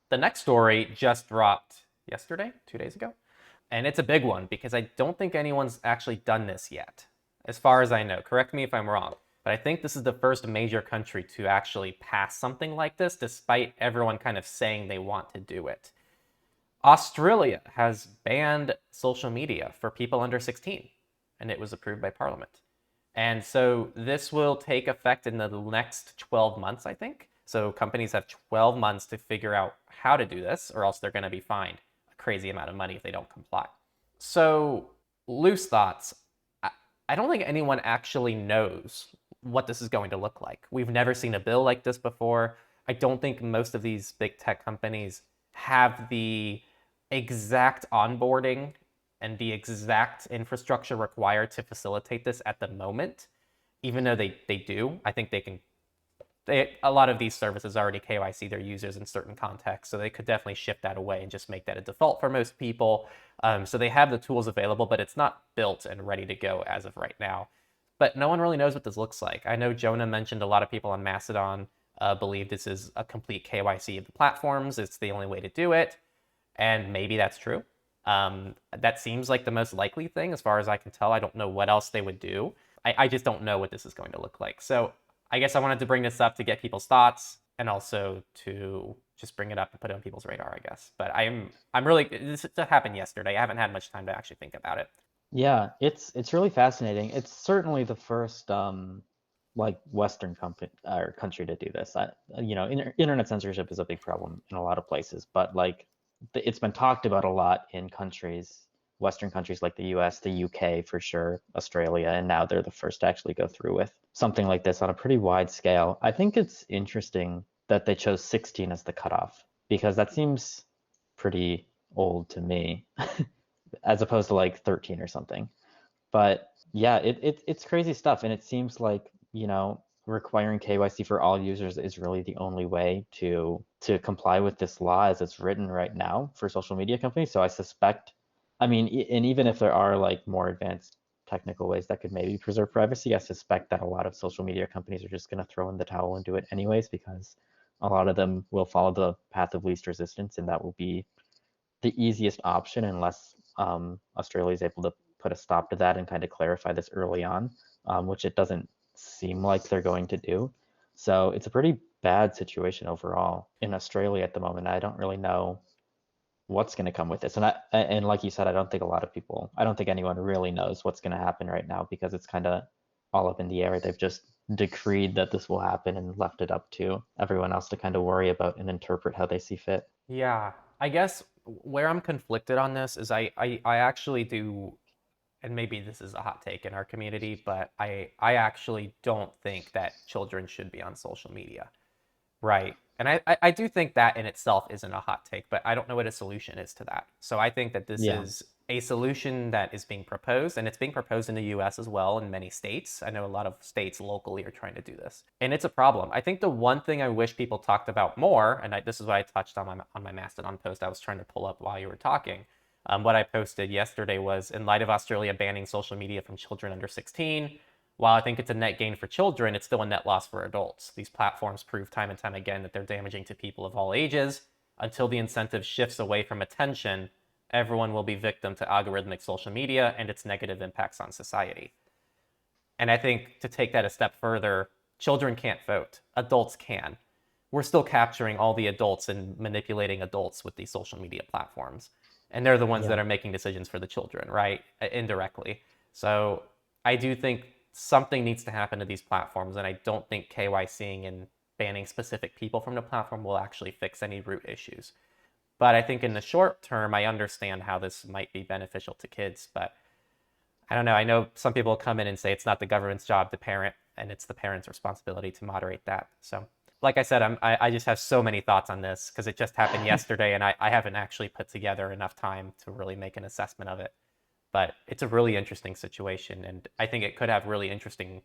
The next story just dropped yesterday, 2 days ago. And it's a big one because I don't think anyone's actually done this yet, as far as I know. Correct me if I'm wrong. But I think this is the first major country to actually pass something like this, despite everyone kind of saying they want to do it. Australia has banned social media for people under 16, and it was approved by Parliament. And so this will take effect in the next 12 months, I think. So companies have 12 months to figure out how to do this, or else they're going to be fined a crazy amount of money if they don't comply. So, loose thoughts. I don't think anyone actually knows what this is going to look like. We've never seen a bill like this before. I don't think most of these big tech companies have the exact onboarding and the exact infrastructure required to facilitate this at the moment. Even though they do, I think they can. A lot of these services already KYC their users in certain contexts, so they could definitely shift that away and just make that a default for most people. So they have the tools available, but it's not built and ready to go as of right now. But no one really knows what this looks like. I know Jonah mentioned a lot of people on Mastodon believe this is a complete KYC of the platforms. It's the only way to do it, and maybe that's true. That seems like the most likely thing as far as I can tell. I don't know what else they would do. I just don't know what this is going to look like. So I guess I wanted to bring this up to get people's thoughts and also to just bring it up and put it on people's radar, I guess. But I'm really, this happened yesterday. I haven't had much time to actually think about it. Yeah, it's really fascinating. It's certainly the first like Western company or country to do this. Internet censorship is a big problem in a lot of places, but like it's been talked about a lot in countries, Western countries like the US, the UK for sure, Australia, and now they're the first to actually go through with something like this on a pretty wide scale. I think it's interesting that they chose 16 as the cutoff because that seems pretty old to me, as opposed to like 13 or something. But yeah, it's crazy stuff, and it seems like requiring KYC for all users is really the only way to comply with this law as it's written right now for social media companies. So I suspect, I mean, and even if there are like more advanced technical ways that could maybe preserve privacy, I suspect that a lot of social media companies are just going to throw in the towel and do it anyways because a lot of them will follow the path of least resistance, and that will be the easiest option unless Australia is able to put a stop to that and kind of clarify this early on, which it doesn't seem like they're going to do. So it's a pretty bad situation overall in Australia at the moment. I don't really know what's going to come with this. And like you said, I don't think a lot of people, I don't think anyone really knows what's going to happen right now because it's kind of all up in the air. They've just decreed that this will happen and left it up to everyone else to kind of worry about and interpret how they see fit. Yeah, I guess where I'm conflicted on this is I actually do, and maybe this is a hot take in our community, but I actually don't think that children should be on social media. Right. And I do think that in itself isn't a hot take, but I don't know what a solution is to that. So I think that this Yeah. is a solution that is being proposed, and it's being proposed in the US as well in many states. I know a lot of states locally are trying to do this, and it's a problem. I think the one thing I wish people talked about more, and this is what I touched on my Mastodon post I was trying to pull up while you were talking. What I posted yesterday was in light of Australia banning social media from children under 16, while I think it's a net gain for children, it's still a net loss for adults. These platforms prove time and time again that they're damaging to people of all ages. Until the incentive shifts away from attention, everyone will be victim to algorithmic social media and its negative impacts on society. And I think to take that a step further, children can't vote, adults can. We're still capturing all the adults and manipulating adults with these social media platforms. And they're the ones that Yeah. are making decisions for the children, right? Indirectly. So I do think something needs to happen to these platforms, and I don't think KYCing and banning specific people from the platform will actually fix any root issues. But I think in the short term, I understand how this might be beneficial to kids, but I don't know. I know some people come in and say it's not the government's job to parent, and it's the parent's responsibility to moderate that. So, like I said, I just have so many thoughts on this because it just happened yesterday, and I haven't actually put together enough time to really make an assessment of it. But it's a really interesting situation, and I think it could have really interesting.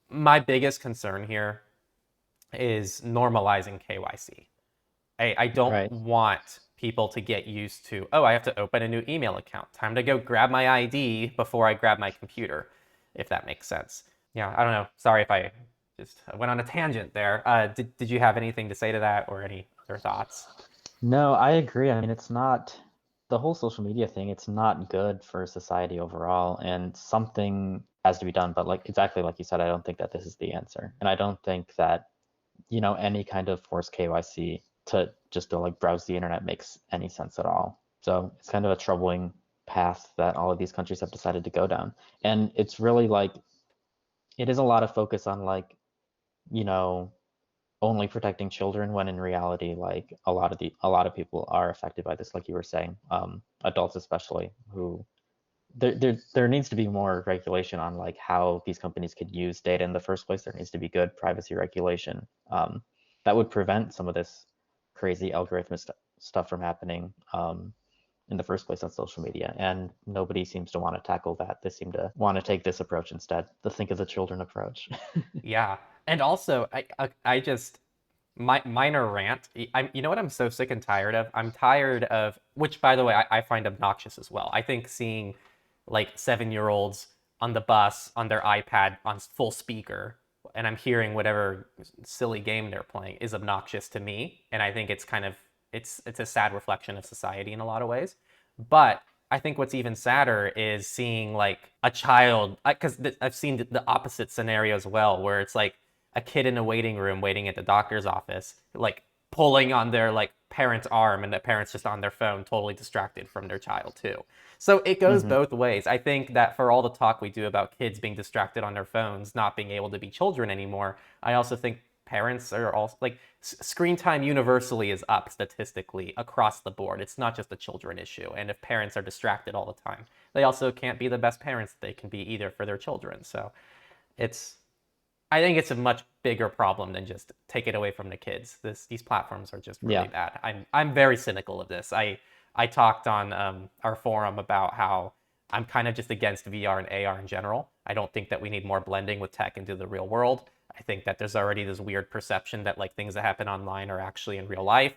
My biggest concern here is normalizing KYC. I don't Right. want people to get used to, oh, I have to open a new email account. Time to go grab my ID before I grab my computer, if that makes sense. Yeah, I don't know. Sorry if I just went on a tangent there. Did you have anything to say to that or any other thoughts? No, I agree. I mean, it's not the whole social media thing, it's not good for society overall, and something has to be done. But like exactly like you said, I don't think that this is the answer. And I don't think that, any kind of forced KYC to like browse the internet makes any sense at all. So it's kind of a troubling path that all of these countries have decided to go down. And it's really like it is a lot of focus on like, you know, only protecting children when in reality like a lot of people are affected by this, like you were saying, adults especially, who there needs to be more regulation on like how these companies could use data in the first place. There needs to be good privacy regulation, that would prevent some of this crazy algorithmic stuff from happening, in the first place on social media. And nobody seems to want to tackle that. They seem to want to take this approach instead, the think of the children approach. Yeah. And also, I just my minor rant. You know what I'm so sick and tired of? I'm tired of, which by the way, I find obnoxious as well. I think seeing like 7-year-olds on the bus on their iPad on full speaker, and I'm hearing whatever silly game they're playing is obnoxious to me. And I think it's kind of it's a sad reflection of society in a lot of ways. But I think what's even sadder is seeing like a child, because I've seen the opposite scenario as well, where it's like a kid in a waiting room waiting at the doctor's office, like pulling on their like parent's arm, and the parent's just on their phone, totally distracted from their child too. So it goes Hmm. both ways. I think that for all the talk we do about kids being distracted on their phones, not being able to be children anymore, I also think parents are also like screen time universally is up statistically across the board. It's not just a children issue. And if parents are distracted all the time, they also can't be the best parents they can be either for their children. So it's I think it's a much bigger problem than just take it away from the kids. These platforms are just really Yeah. bad. I'm very cynical of this. I talked on our forum about how I'm kind of just against VR and AR in general. I don't think that we need more blending with tech into the real world. I think that there's already this weird perception that like things that happen online are actually in real life,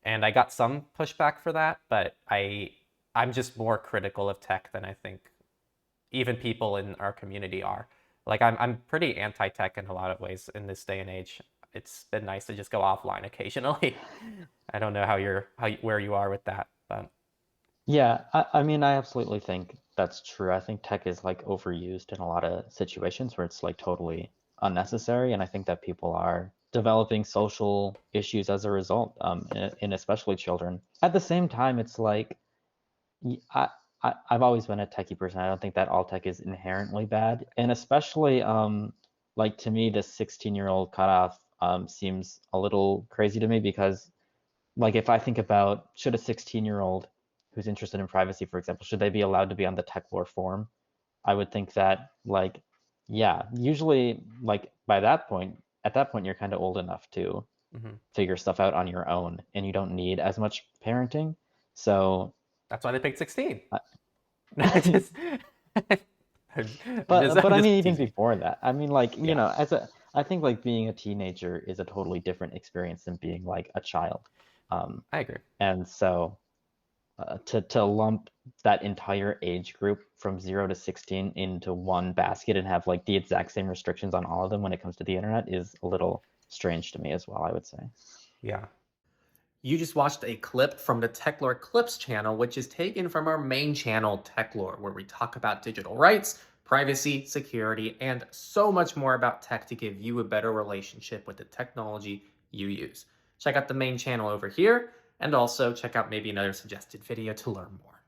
and I got some pushback for that. But I'm just more critical of tech than I think even people in our community are. Like I'm pretty anti-tech in a lot of ways in this day and age. It's been nice to just go offline occasionally. I don't know where you are with that, but Yeah, I mean, I absolutely think that's true. I think tech is like overused in a lot of situations where it's like totally unnecessary, and I think that people are developing social issues as a result, in especially children. At the same time, it's like y- I, I've always been a techie person. I don't think that all tech is inherently bad, and especially like to me, the 16-year-old cutoff seems a little crazy to me because like if I think about should a 16-year-old who's interested in privacy, for example, should they be allowed to be on the Techlore forum? I would think that like yeah, usually like at that point you're kind of old enough to mhm. figure stuff out on your own and you don't need as much parenting. So That's why they picked 16. uh, No, I just, but I'm I mean just even teasing. before that. I mean like, Yeah, as a I think like being a teenager is a totally different experience than being like a child. Um, I agree. and so to lump that entire age group from 0 to 16 into one basket and have like the exact same restrictions on all of them when it comes to the internet is a little strange to me as well, I would say. Yeah. You just watched a clip from the Techlore Clips channel, which is taken from our main channel, Techlore, where we talk about digital rights, privacy, security, and so much more about tech to give you a better relationship with the technology you use. Check out the main channel over here, and also check out maybe another suggested video to learn more.